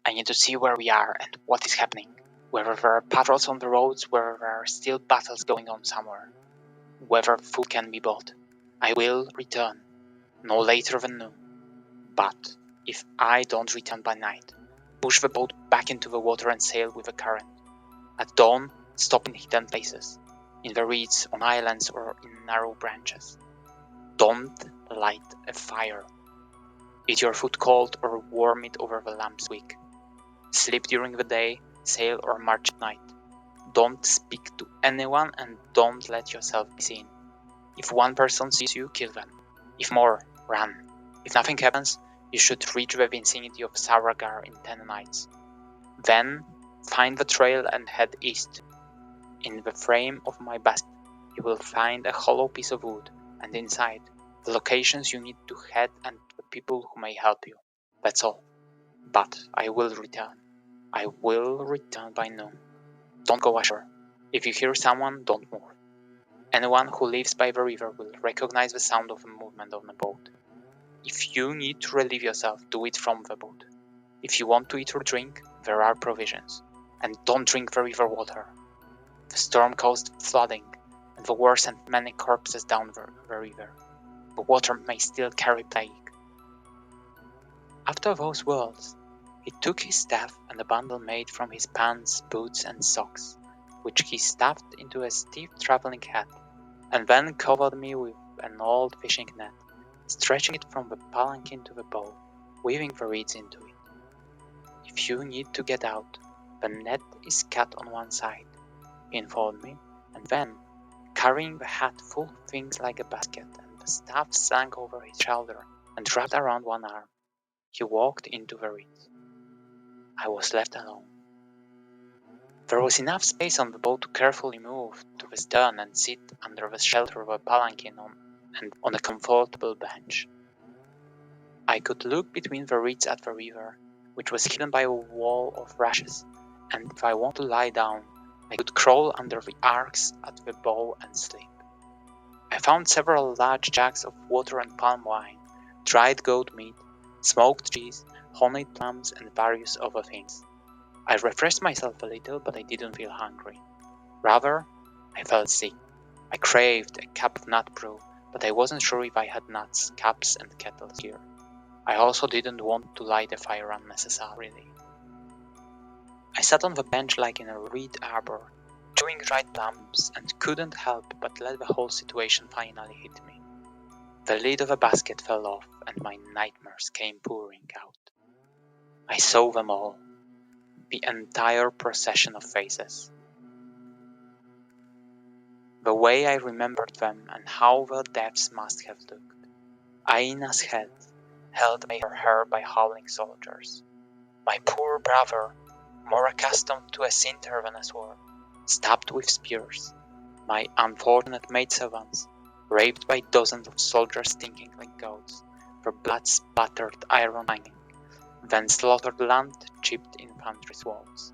I need to see where we are and what is happening. Whether there are patrols on the roads, whether there are still battles going on somewhere. Whether food can be bought. I will return, no later than noon. But if I don't return by night, push the boat back into the water and sail with the current. At dawn, stop in hidden places, in the reeds, on islands, or in narrow branches. Don't light a fire. Eat your food cold or warm it over the lamp's wick. Sleep during the day, sail or march at night. Don't speak to anyone and don't let yourself be seen. If one person sees you, kill them. If more, run. If nothing happens, you should reach the vicinity of Saragar in 10 nights. Then, find the trail and head east. In the frame of my basket, you will find a hollow piece of wood, and inside, the locations you need to head and the people who may help you. That's all. But I will return. I will return by noon. Don't go ashore. If you hear someone, don't move. Anyone who lives by the river will recognize the sound of the movement on the boat. If you need to relieve yourself, do it from the boat. If you want to eat or drink, there are provisions. And don't drink the river water. The storm caused flooding, and the war sent many corpses down the river. The water may still carry plague. After those words, he took his staff and a bundle made from his pants, boots, and socks, which he stuffed into a stiff traveling hat, and then covered me with an old fishing net, stretching it from the palanquin to the bow, weaving the reeds into it. If you need to get out, the net is cut on one side, he informed me, and then, carrying the hat full of things like a basket and the staff slung over his shoulder and wrapped around one arm, he walked into the reeds. I was left alone. There was enough space on the boat to carefully move to the stern and sit under the shelter of a palanquin on a comfortable bench. I could look between the reeds at the river, which was hidden by a wall of rushes, and if I wanted to lie down, I could crawl under the arcs at the bow and sleep. I found several large jugs of water and palm wine, dried goat meat, smoked cheese, honeyed plums, and various other things. I refreshed myself a little, but I didn't feel hungry. Rather, I felt sick. I craved a cup of nut brew, but I wasn't sure if I had nuts, cups, and kettles here. I also didn't want to light a fire unnecessarily. I sat on the bench like in a reed arbor, chewing dried plums, and couldn't help but let the whole situation finally hit me. The lid of a basket fell off, and my nightmares came pouring out. I saw them all, the entire procession of faces. The way I remembered them and how their deaths must have looked. Aina's head, held by her hair by howling soldiers. My poor brother, more accustomed to a cinder than a sword, stabbed with spears. My unfortunate maidservants, raped by dozens of soldiers stinking like goats, their blood spattered iron lining, then slaughtered land chipped infantry's walls.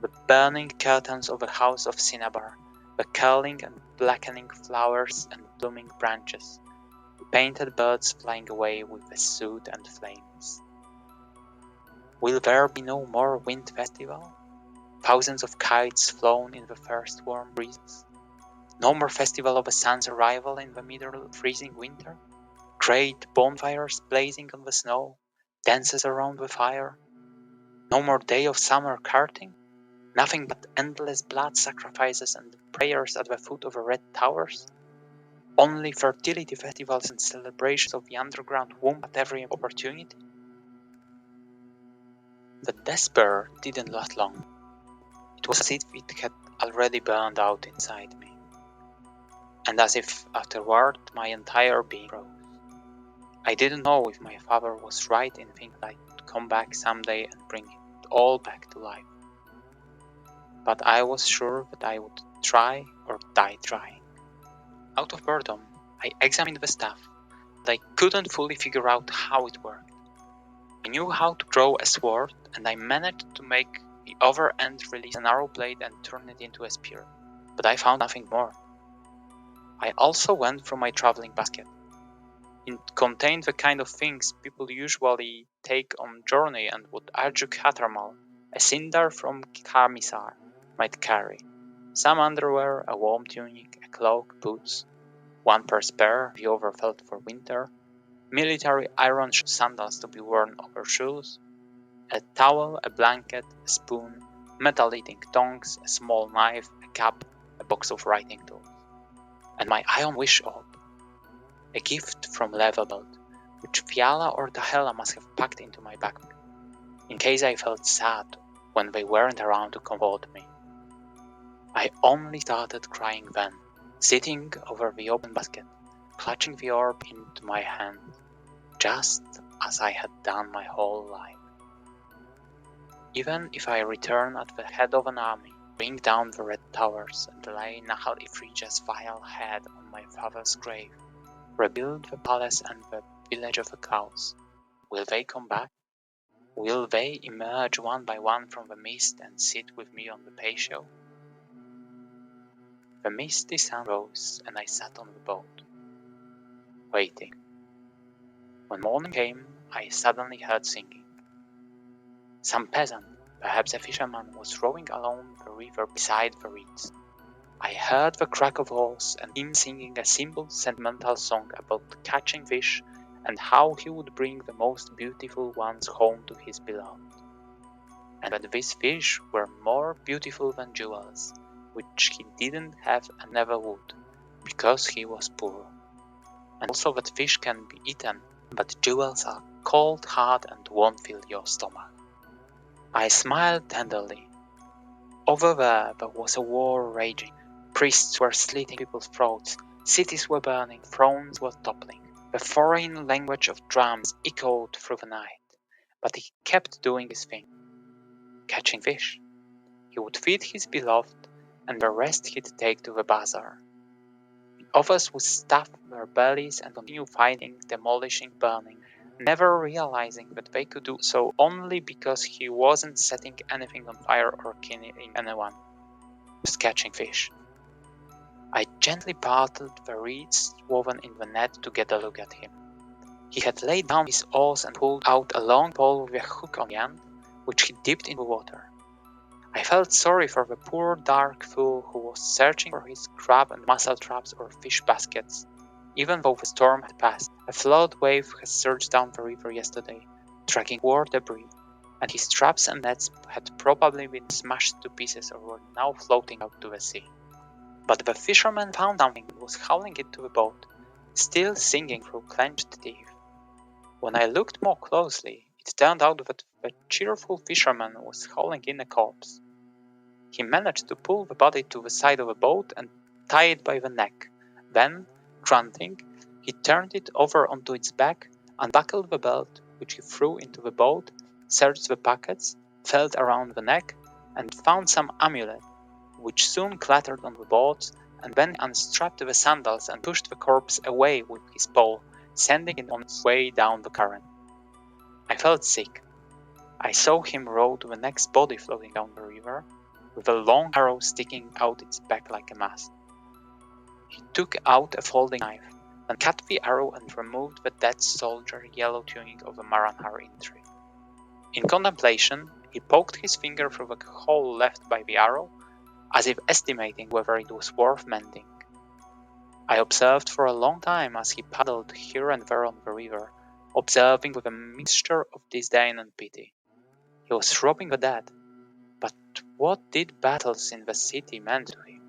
The burning curtains of the house of Cinnabar, the curling and blackening flowers and blooming branches, the painted birds flying away with the soot and flames. Will there be no more wind festival? Thousands of kites flown in the first warm breezes? No more festival of the sun's arrival in the middle freezing winter? Great bonfires blazing on the snow, dances around the fire? No more day of summer karting? Nothing but endless blood sacrifices and prayers at the foot of the red towers? Only fertility festivals and celebrations of the underground womb at every opportunity? The despair didn't last long. It was as if it had already burned out inside me, and as if afterward my entire being rose. I didn't know if my father was right in thinking I would come back someday and bring it all back to life. But I was sure that I would try or die trying. Out of boredom, I examined the stuff, but I couldn't fully figure out how it worked. I knew how to draw a sword, and I managed to make the other end release an arrow blade and turn it into a spear, but I found nothing more. I also went through my traveling basket. It contained the kind of things people usually take on journey and would argue Catermal, a cinder from Camisar, might carry. Some underwear, a warm tunic, a cloak, boots, one pair spare, the other felt for winter, military iron sandals to be worn over shoes, a towel, a blanket, a spoon, metal eating tongs, a small knife, a cap, a box of writing tools. And my iron wish orb, a gift from Levelbelt, which Fiala or Tahela must have packed into my backpack, in case I felt sad when they weren't around to comfort me. I only started crying then, sitting over the open basket, clutching the orb into my hand, just as I had done my whole life. Even if I return at the head of an army, bring down the red towers and lay Nahal Ifrija's vile head on my father's grave, rebuild the palace and the village of the cows, will they come back? Will they emerge one by one from the mist and sit with me on the patio? The misty sun rose and I sat on the boat, waiting. When morning came, I suddenly heard singing. Some peasant, perhaps a fisherman, was rowing along the river beside the reeds. I heard the crack of oars and him singing a simple sentimental song about catching fish and how he would bring the most beautiful ones home to his beloved. And that these fish were more beautiful than jewels, which he didn't have and never would, because he was poor. And also that fish can be eaten, but jewels are cold, hard, and won't fill your stomach. I smiled tenderly. Over there was a war raging. Priests were slitting people's throats, cities were burning, thrones were toppling. The foreign language of drums echoed through the night, but he kept doing his thing, catching fish. He would feed his beloved, and the rest he'd take to the bazaar. The others would stuff their bellies and continue fighting, demolishing, burning, never realizing that they could do so only because he wasn't setting anything on fire or killing anyone, just catching fish. I gently parted the reeds woven in the net to get a look at him. He had laid down his oars and pulled out a long pole with a hook on the end, which he dipped into water. I felt sorry for the poor dark fool who was searching for his crab and mussel traps or fish baskets, even though the storm had passed. A flood wave had surged down the river yesterday, dragging war debris, and his traps and nets had probably been smashed to pieces or were now floating out to the sea. But the fisherman found something and was hauling it to the boat, still singing through clenched teeth. When I looked more closely, it turned out that the cheerful fisherman was hauling in a corpse. He managed to pull the body to the side of the boat and tie it by the neck. Then, grunting, he turned it over onto its back, unbuckled the belt, which he threw into the boat, searched the pockets, felt around the neck, and found some amulet, which soon clattered on the boards, and then unstrapped the sandals and pushed the corpse away with his pole, sending it on its way down the current. I felt sick. I saw him row to the next body floating down the river, with a long arrow sticking out its back like a mast. He took out a folding knife, and cut the arrow and removed the dead soldier yellow tunic of the Maranhar infantry. In contemplation, he poked his finger through the hole left by the arrow, as if estimating whether it was worth mending. I observed for a long time as he paddled here and there on the river, observing with a mixture of disdain and pity. He was robbing the dead, but what did battles in the city mean to him?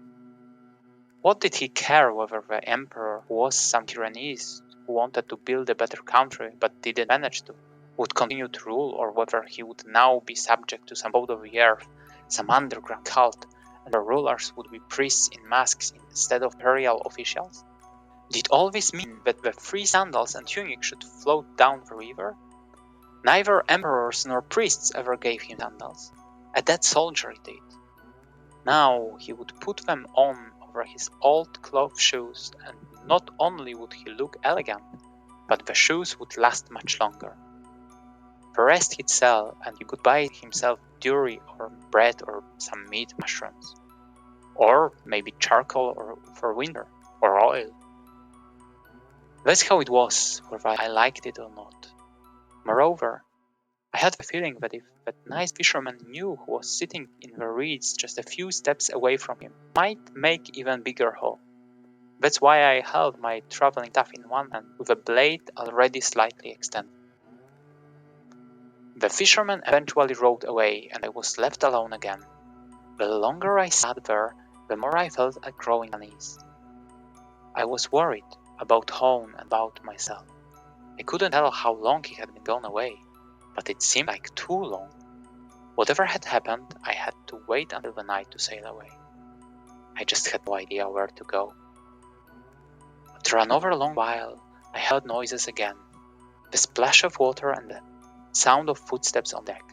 What did he care whether the emperor was some tyrannist who wanted to build a better country but didn't manage to, would continue to rule, or whether he would now be subject to some code of the earth, some underground cult, and the rulers would be priests in masks instead of imperial officials? Did all this mean that the three sandals and tunic should float down the river? Neither emperors nor priests ever gave him sandals. A dead soldier did. Now he would put them on over his old cloth shoes, and not only would he look elegant, but the shoes would last much longer. The rest he'd sell, and he could buy himself durry or bread or some meat mushrooms. Or maybe charcoal or for winter, or oil. That's how it was, whether I liked it or not. Moreover, I had the feeling that if that nice fisherman knew who was sitting in the reeds just a few steps away from him, he might make even bigger haul. That's why I held my traveling staff in one hand with a blade already slightly extended. The fisherman eventually rowed away and I was left alone again. The longer I sat there, the more I felt a growing unease. I was worried about Hone and about myself. I couldn't tell how long he had been gone away, but it seemed like too long. Whatever had happened, I had to wait until the night to sail away. I just had no idea where to go. After another long while, I heard noises again, the splash of water and the sound of footsteps on deck.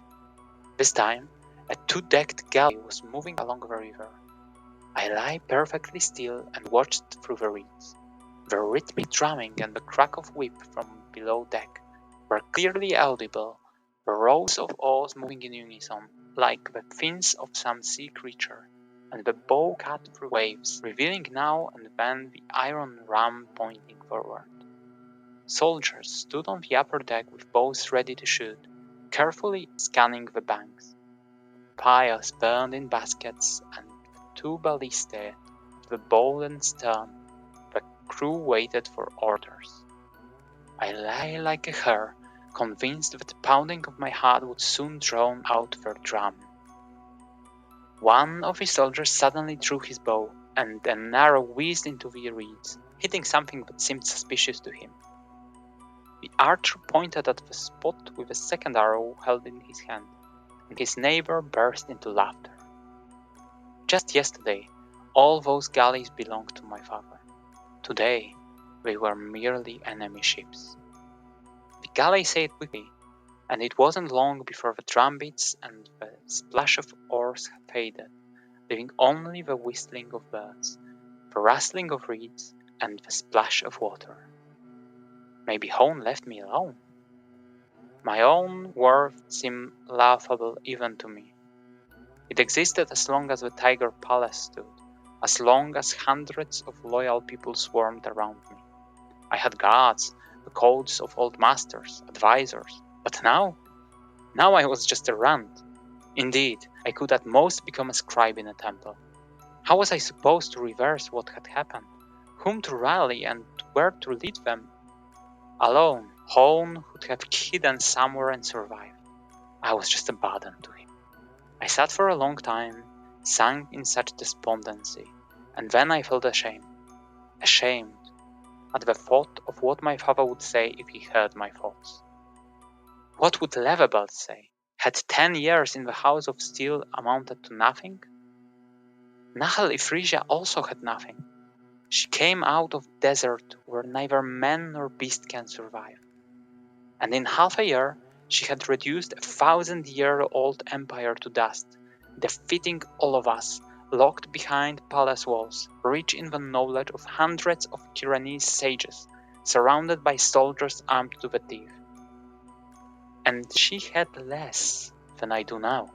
This time, a two-decked galley was moving along the river. I lay perfectly still and watched through the reeds. The rhythmic drumming and the crack of whip from below deck were clearly audible, the rows of oars moving in unison, like the fins of some sea creature, and the bow cut through waves, revealing now and then the iron ram pointing forward. Soldiers stood on the upper deck with bows ready to shoot, carefully scanning the banks. Fires burned in baskets, and two ballistae at the bow and stern. The crew waited for orders. I lay like a hare, convinced that the pounding of my heart would soon drown out their drum. One of the soldiers suddenly drew his bow, and an arrow whizzed into the reeds, hitting something that seemed suspicious to him. The archer pointed at the spot with a second arrow held in his hand, and his neighbor burst into laughter. Just yesterday, all those galleys belonged to my father. Today, they were merely enemy ships. The galley sailed quickly, and it wasn't long before the drumbeats and the splash of oars faded, leaving only the whistling of birds, the rustling of reeds, and the splash of water. Maybe Hone left me alone. My own worth seemed laughable even to me. It existed as long as the Tiger Palace stood, as long as hundreds of loyal people swarmed around me. I had guards, the codes of old masters, advisors, but now I was just a runt. Indeed, I could at most become a scribe in a temple. How was I supposed to reverse what had happened? Whom to rally and where to lead them? Alone, Hone would have hidden somewhere and survived. I was just a burden to him. I sat for a long time, sunk in such despondency, and then I felt ashamed at the thought of what my father would say if he heard my thoughts. What would Levebald say? Had 10 years in the House of Steel amounted to nothing? Nahal Ifrisia also had nothing. She came out of desert where neither man nor beast can survive. And in half a year, she had reduced a 1,000-year-old empire to dust, defeating all of us, locked behind palace walls, rich in the knowledge of hundreds of Kiranese sages, surrounded by soldiers armed to the teeth. And she had less than I do now.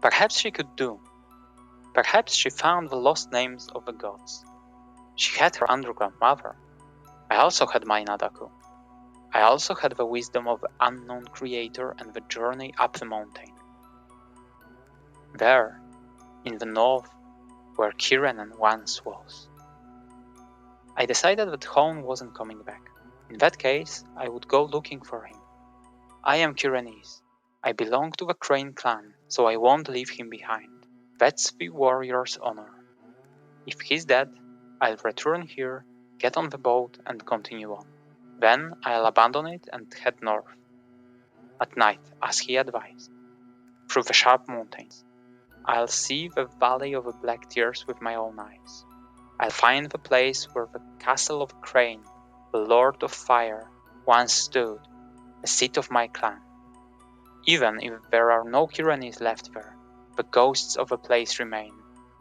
Perhaps she could do. Perhaps she found the lost names of the gods. She had her underground mother. I also had my Nadaku. I also had the wisdom of the unknown creator and the journey up the mountain. There, in the north, where Kiranen once was. I decided that Hone wasn't coming back. In that case, I would go looking for him. I am Kiranese. I belong to the Crane clan, so I won't leave him behind. That's the warrior's honor. If he's dead, I'll return here, get on the boat, and continue on. Then I'll abandon it and head north. At night, as he advised. Through the sharp mountains. I'll see the Valley of the Black Tears with my own eyes. I'll find the place where the castle of Crane, the Lord of Fire, once stood, the seat of my clan. Even if there are no Kiranese left there, the ghosts of the place remain.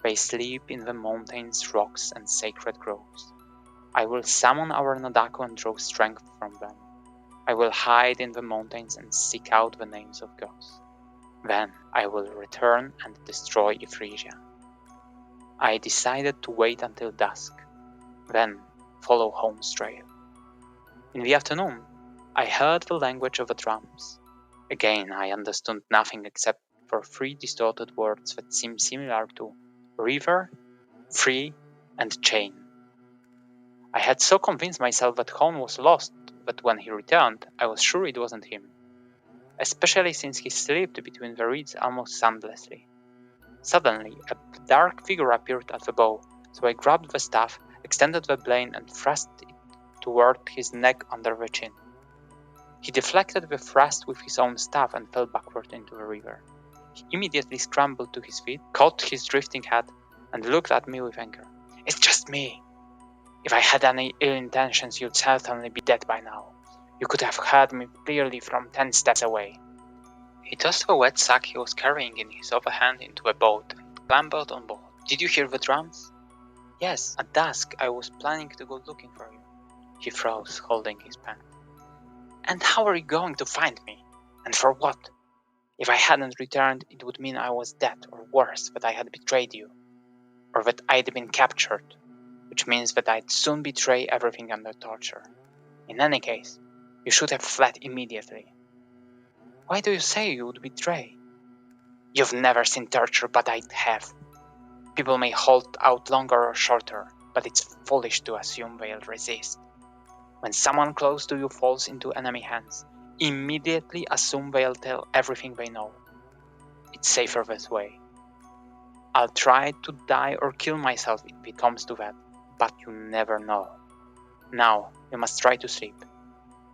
They sleep in the mountains, rocks, and sacred groves. I will summon our Nadaku and draw strength from them. I will hide in the mountains and seek out the names of ghosts. Then I will return and destroy Ifrisia. I decided to wait until dusk, then follow Hone's trail. In the afternoon, I heard the language of the drums. Again, I understood nothing except for 3 distorted words that seemed similar to river, free, and chain. I had so convinced myself that Hone was lost that when he returned, I was sure it wasn't him, especially since he slipped between the reeds almost soundlessly. Suddenly, a dark figure appeared at the bow, so I grabbed the staff, extended the blade, and thrust it toward his neck under the chin. He deflected the thrust with his own staff and fell backward into the river. He immediately scrambled to his feet, caught his drifting hat, and looked at me with anger. "It's just me. If I had any ill intentions, you'd certainly be dead by now. You could have heard me clearly from 10 steps away." He tossed the wet sack he was carrying in his other hand into a boat and clambered on board. "Did you hear the drums?" "Yes, at dusk I was planning to go looking for you." He froze, holding his pen. "And how are you going to find me? And for what? If I hadn't returned, it would mean I was dead, or worse, that I had betrayed you. Or that I'd been captured, which means that I'd soon betray everything under torture. In any case, you should have fled immediately." "Why do you say you would betray?" "You've never seen torture, but I have. People may hold out longer or shorter, but it's foolish to assume they'll resist. When someone close to you falls into enemy hands, immediately assume they'll tell everything they know. It's safer this way. I'll try to die or kill myself if it comes to that, but you never know. Now, you must try to sleep.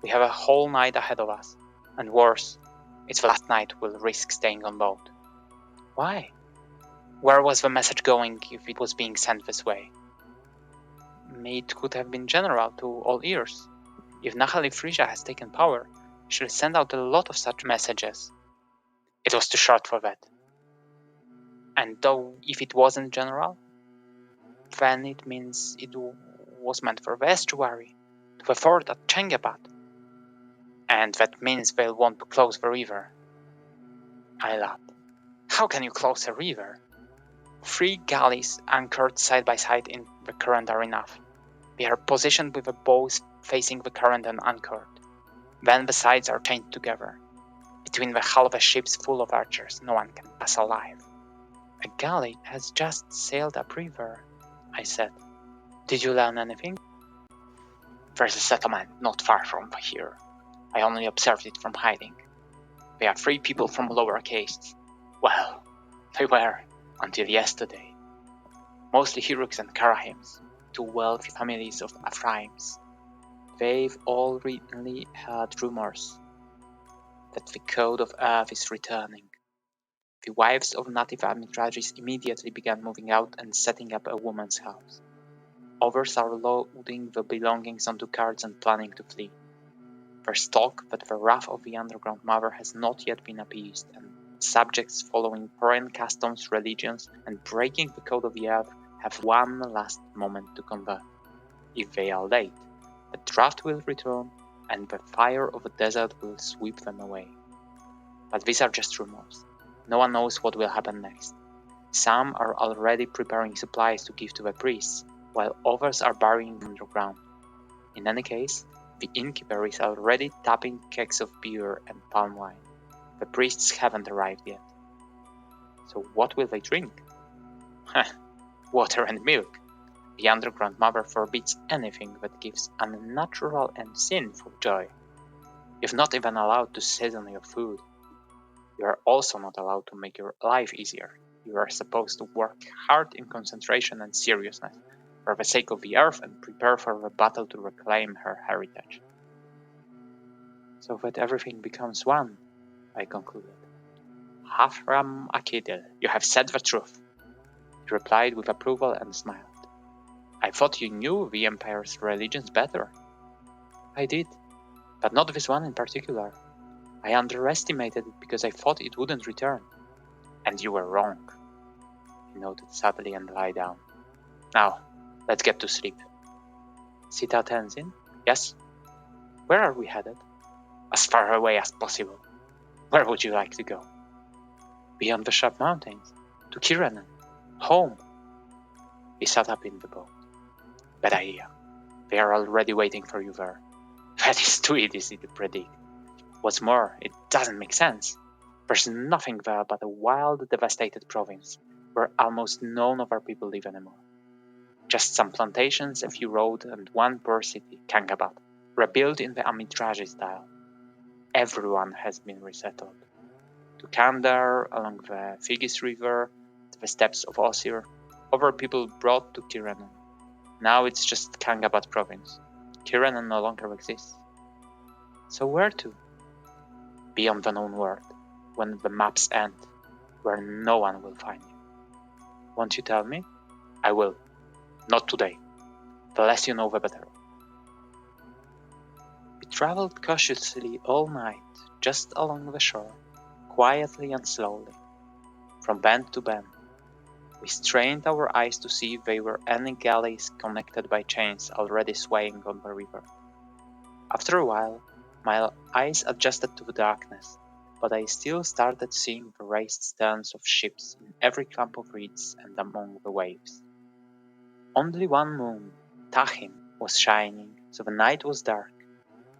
We have a whole night ahead of us, and worse, it's the last night we'll risk staying on board." "Why? Where was the message going if it was being sent this way?" "It could have been general to all ears. If Nahali Frisia has taken power, she'll send out a lot of such messages." "It was too short for that." "And though if it wasn't general, then it means it was meant for the estuary, to the fort at Chengebat." "And that means they'll want to close the river." I laughed. "How can you close a river? 3 galleys anchored side by side in the current are enough. They are positioned with the bows facing the current and anchored. Then the sides are chained together. Between the hull of a ship's full of archers, no one can pass alive." "A galley has just sailed upriver," I said. "Did you learn anything?" "There's a settlement not far from here. I only observed it from hiding. They are 3 people from lower castes. Well, they were until yesterday. Mostly Hiruks and Karahims, 2 wealthy families of Afraims. They've all recently heard rumors that the Code of Earth is returning. The wives of native Amitrajis immediately began moving out and setting up a woman's house. Others are loading the belongings onto carts and planning to flee. There's talk that the wrath of the Underground Mother has not yet been appeased, and subjects following foreign customs, religions, and breaking the code of the earth have one last moment to convert. If they are late, the drought will return, and the fire of the desert will sweep them away. But these are just rumors. No one knows what will happen next. Some are already preparing supplies to give to the priests, while others are burying them underground. In any case, the innkeeper is already tapping kegs of beer and palm wine. The priests haven't arrived yet. So what will they drink? Water and milk. The Underground Mother forbids anything that gives unnatural and sinful joy. You're not even allowed to season your food. You are also not allowed to make your life easier. You are supposed to work hard in concentration and seriousness, for the sake of the earth, and prepare for the battle to reclaim her heritage. So that everything becomes one, I concluded. Hafram Akidel, you have said the truth. He replied with approval and smiled. I thought you knew the Empire's religions better. I did, but not this one in particular. I underestimated it because I thought it wouldn't return. And you were wrong. He nodded sadly and lay down. Now, let's get to sleep. Sita Tenzin? Yes? Where are we headed? As far away as possible. Where would you like to go? Beyond the Sharp Mountains. To Kiranen. Home. He sat up in the boat. Bad idea. They are already waiting for you there. That is too easy to predict. What's more, it doesn't make sense. There's nothing there but a wild, devastated province, where almost none of our people live anymore. Just some plantations, a few roads, and one poor city, Kangabat, rebuilt in the Amitraji style. Everyone has been resettled. To Kandar, along the Figis River, to the steppes of Osir, other people brought to Kiranan. Now it's just Kangabat province. Kiranan no longer exists. So where to? Beyond the known world, when the maps end, where no one will find you. Won't you tell me? I will. Not today. The less you know, the better. We traveled cautiously all night, just along the shore, quietly and slowly, from bend to bend. We strained our eyes to see if there were any galleys connected by chains already swaying on the river. After a while, my eyes adjusted to the darkness, but I still started seeing the raised sterns of ships in every clump of reeds and among the waves. Only one moon, Tahim, was shining, so the night was dark.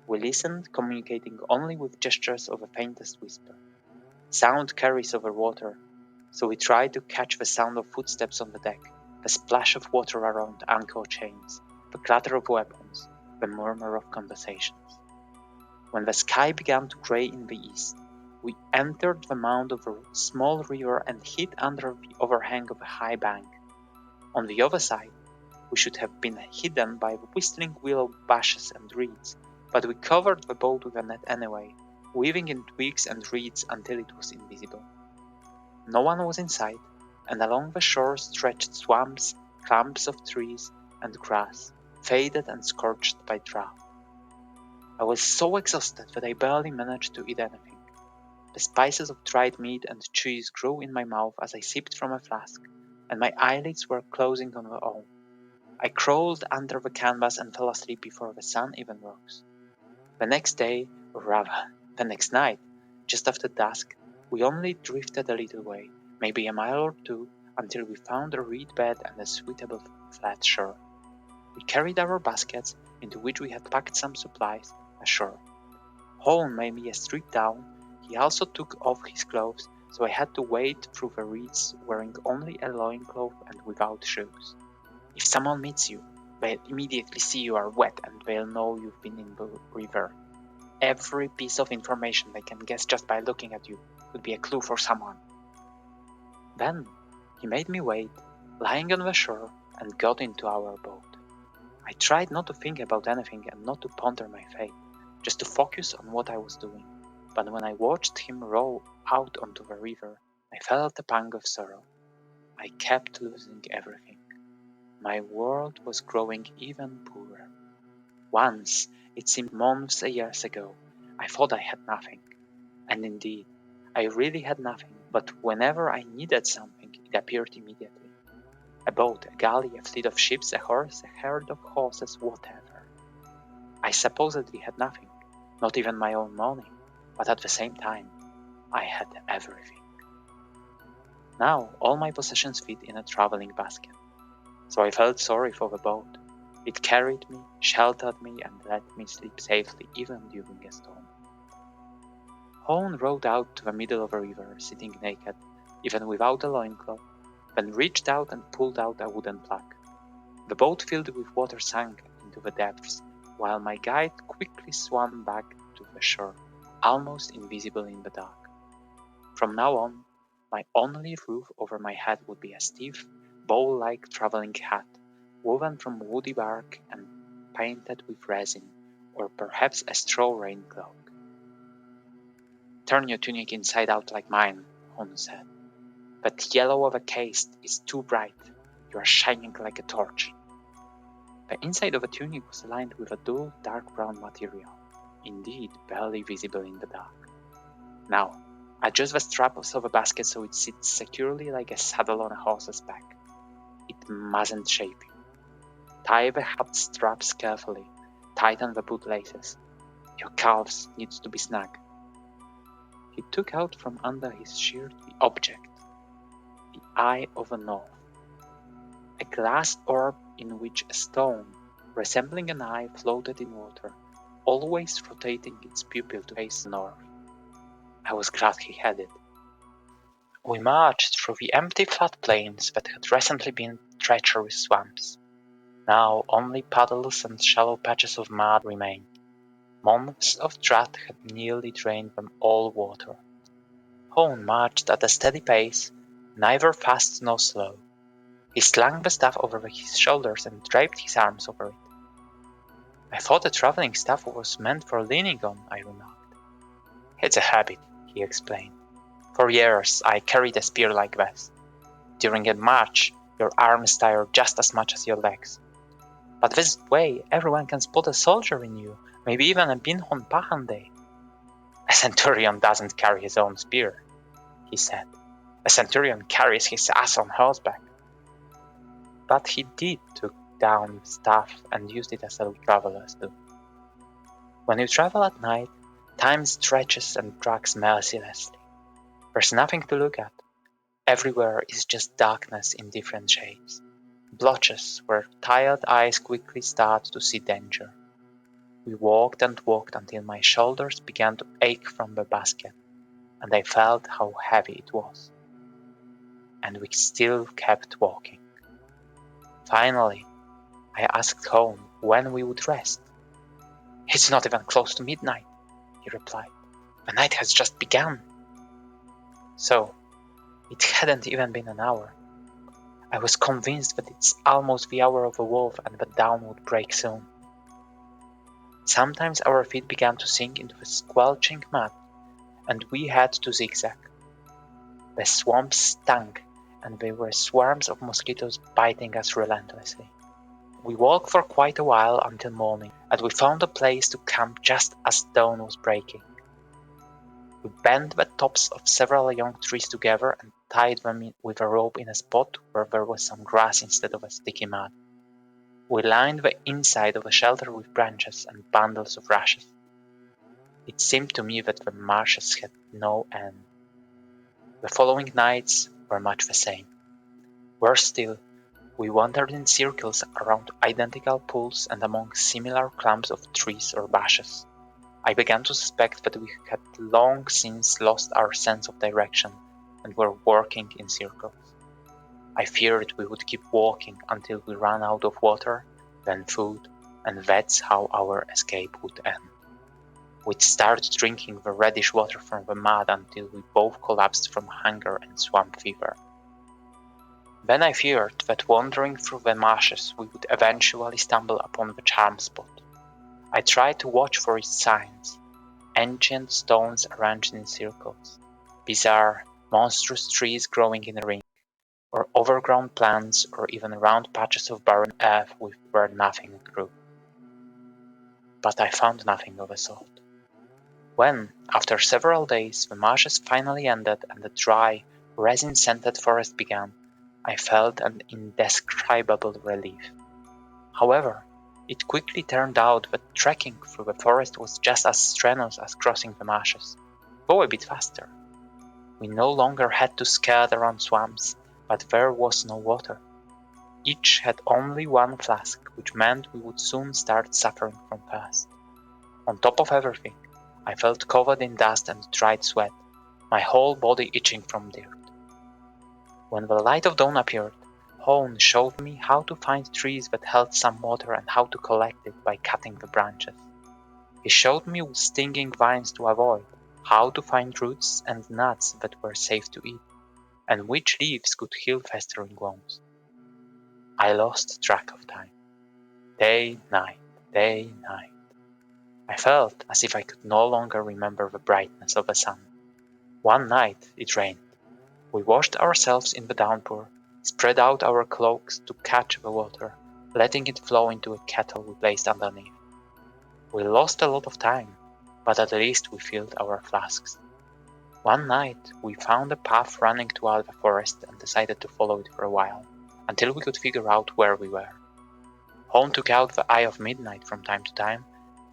We listened, communicating only with gestures of the faintest whisper. Sound carries over water, so we tried to catch the sound of footsteps on the deck, the splash of water around anchor chains, the clatter of weapons, the murmur of conversations. When the sky began to grey in the east, we entered the mouth of a small river and hid under the overhang of a high bank. On the other side, we should have been hidden by the whistling willow bushes and reeds, but we covered the boat with a net anyway, weaving in twigs and reeds until it was invisible. No one was in sight, and along the shore stretched swamps, clumps of trees, and grass, faded and scorched by drought. I was so exhausted that I barely managed to eat anything. The spices of dried meat and cheese grew in my mouth as I sipped from a flask, and my eyelids were closing on their own. I crawled under the canvas and fell asleep before the sun even rose. The next day, or rather, the next night, just after dusk, we only drifted a little way, maybe a mile or two, until we found a reed bed and a suitable flat shore. We carried our baskets, into which we had packed some supplies, ashore. Holm made me a strip down. He also took off his clothes, so I had to wade through the reeds wearing only a loincloth and without shoes. If someone meets you, they'll immediately see you are wet and they'll know you've been in the river. Every piece of information they can guess just by looking at you could be a clue for someone. Then he made me wait, lying on the shore, and got into our boat. I tried not to think about anything and not to ponder my fate, just to focus on what I was doing. But when I watched him row out onto the river, I felt a pang of sorrow. I kept losing everything. My world was growing even poorer. Once, it seemed months and years ago, I thought I had nothing. And indeed, I really had nothing, but whenever I needed something, it appeared immediately. A boat, a galley, a fleet of ships, a horse, a herd of horses, whatever. I supposedly had nothing, not even my own money, but at the same time, I had everything. Now, all my possessions fit in a traveling basket. So I felt sorry for the boat. It carried me, sheltered me, and let me sleep safely even during a storm. Holm rowed out to the middle of the river, sitting naked, even without a loincloth, then reached out and pulled out a wooden plank. The boat filled with water sank into the depths, while my guide quickly swam back to the shore, almost invisible in the dark. From now on, my only roof over my head would be a stiff, bowl-like traveling hat, woven from woody bark and painted with resin, or perhaps a straw rain cloak. "Turn your tunic inside out like mine," Holm said. "That yellow of a caste is too bright. You are shining like a torch." The inside of a tunic was lined with a dull, dark brown material, indeed barely visible in the dark. "Now, adjust the straps of a basket so it sits securely like a saddle on a horse's back. It mustn't shape you. Tie the hat straps carefully, tighten the bootlaces. Your calves need to be snug." He took out from under his shirt the object, the Eye of the North, a glass orb in which a stone, resembling an eye, floated in water, always rotating its pupil to face the north. I was glad he had it. We marched through the empty flat plains that had recently been treacherous swamps. Now only puddles and shallow patches of mud remained. Months of drought had nearly drained them all water. Hone marched at a steady pace, neither fast nor slow. He slung the staff over his shoulders and draped his arms over it. I thought a traveling staff was meant for leaning on, I remarked. It's a habit, he explained. For years I carried a spear like this. During a march, your arms tire just as much as your legs. But this way, everyone can spot a soldier in you, maybe even a Binhon Pahande. A centurion doesn't carry his own spear, he said. A centurion carries his ass on horseback. But he did took down the staff and used it as all travelers do. When you travel at night, time stretches and drags mercilessly. There's nothing to look at. Everywhere is just darkness in different shades. Blotches where tired eyes quickly start to see danger. We walked and walked until my shoulders began to ache from the basket, and I felt how heavy it was. And we still kept walking. Finally, I asked Hone when we would rest. It's not even close to midnight, he replied. The night has just begun. So, it hadn't even been an hour. I was convinced that it's almost the hour of a wolf and the dawn would break soon. Sometimes our feet began to sink into the squelching mud, and we had to zigzag. The swamp stunk, and there were swarms of mosquitoes biting us relentlessly. We walked for quite a while until morning, and we found a place to camp just as dawn was breaking. We bent the tops of several young trees together and tied them with a rope in a spot where there was some grass instead of a sticky mud. We lined the inside of the shelter with branches and bundles of rushes. It seemed to me that the marshes had no end. The following nights were much the same. Worse still, we wandered in circles around identical pools and among similar clumps of trees or bushes. I began to suspect that we had long since lost our sense of direction and were working in circles. I feared we would keep walking until we ran out of water, then food, and that's how our escape would end. We'd start drinking the reddish water from the mud until we both collapsed from hunger and swamp fever. Then I feared that wandering through the marshes we would eventually stumble upon the charm spot. I tried to watch for its signs, ancient stones arranged in circles, bizarre, monstrous trees growing in a ring, or overgrown plants, or even round patches of barren earth where nothing grew. But I found nothing of the sort. When, after several days, the marshes finally ended and the dry, resin-scented forest began, I felt an indescribable relief. However, it quickly turned out that trekking through the forest was just as strenuous as crossing the marshes, though a bit faster. We no longer had to skirt around swamps, but there was no water. Each had only one flask, which meant we would soon start suffering from thirst. On top of everything, I felt covered in dust and dried sweat, my whole body itching from dirt. When the light of dawn appeared, Hone showed me how to find trees that held some water and how to collect it by cutting the branches. He showed me stinging vines to avoid, how to find roots and nuts that were safe to eat, and which leaves could heal festering wounds. I lost track of time. Day, night, day, night. I felt as if I could no longer remember the brightness of the sun. One night it rained. We washed ourselves in the downpour, spread out our cloaks to catch the water, letting it flow into a kettle we placed underneath. We lost a lot of time, but at least we filled our flasks. One night we found a path running toward the forest and decided to follow it for a while, until we could figure out where we were. Hone took out the eye of midnight from time to time,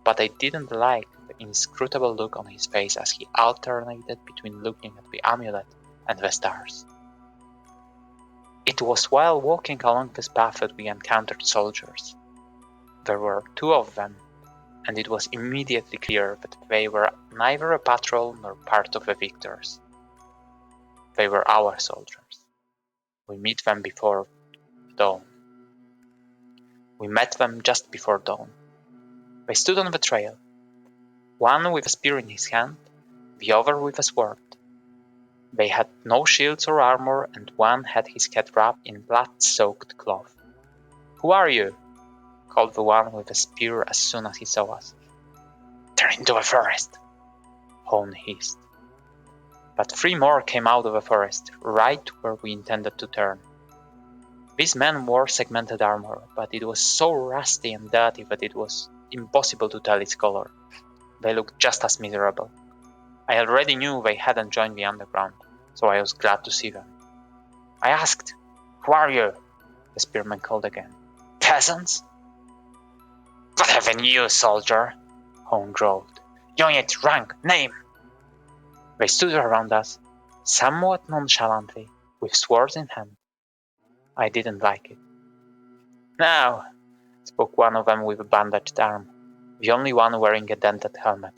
but I didn't like the inscrutable look on his face as he alternated between looking at the amulet and the stars. It was while walking along this path that we encountered soldiers. There were two of them, and it was immediately clear that they were neither a patrol nor part of the victors. They were our soldiers. We met them before dawn. We met them just before dawn. They stood on the trail, one with a spear in his hand, the other with a sword. They had no shields or armor, and one had his head wrapped in blood-soaked cloth. "Who are you?" called the one with the spear as soon as he saw us. "Turn into the forest," Hone hissed. But 3 more came out of the forest, right where we intended to turn. These men wore segmented armor, but it was so rusty and dirty that it was impossible to tell its color. They looked just as miserable. I already knew they hadn't joined the underground, so I was glad to see them. I asked, "Who are you?" the spearman called again. "Peasants?" "What haven't you, soldier?" Hone growled. "Unit, rank, name!" They stood around us, somewhat nonchalantly, with swords in hand. I didn't like it. "Now," spoke one of them with a bandaged arm, the only one wearing a dented helmet.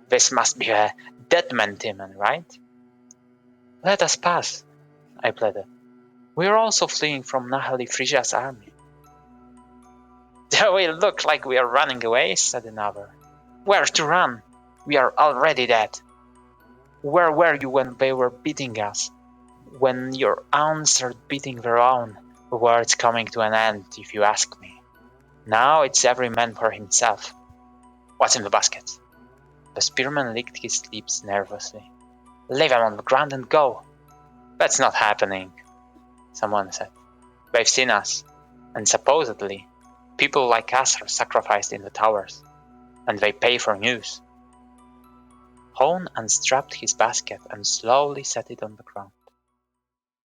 "This must be a deadman demon, right?" "Let us pass," I pleaded. "We are also fleeing from Nahali Frisia's army." "Do we look like we are running away?" said another. "Where to run? We are already dead. Where were you when they were beating us? When your own started beating their own? The world's coming to an end, if you ask me. Now it's every man for himself. What's in the basket?" The spearman licked his lips nervously. "Leave them on the ground and go." "That's not happening," someone said. "They've seen us, and supposedly people like us are sacrificed in the towers, and they pay for news." Hone unstrapped his basket and slowly set it on the ground.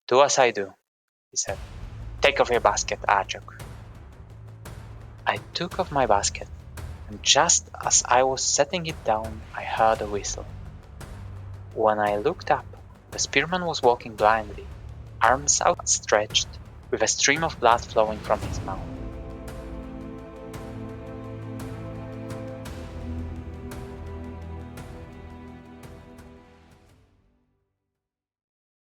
"Do as I do," he said. "Take off your basket, Ajok." I took off my basket, and just as I was setting it down, I heard a whistle. When I looked up, the spearman was walking blindly, arms outstretched, with a stream of blood flowing from his mouth.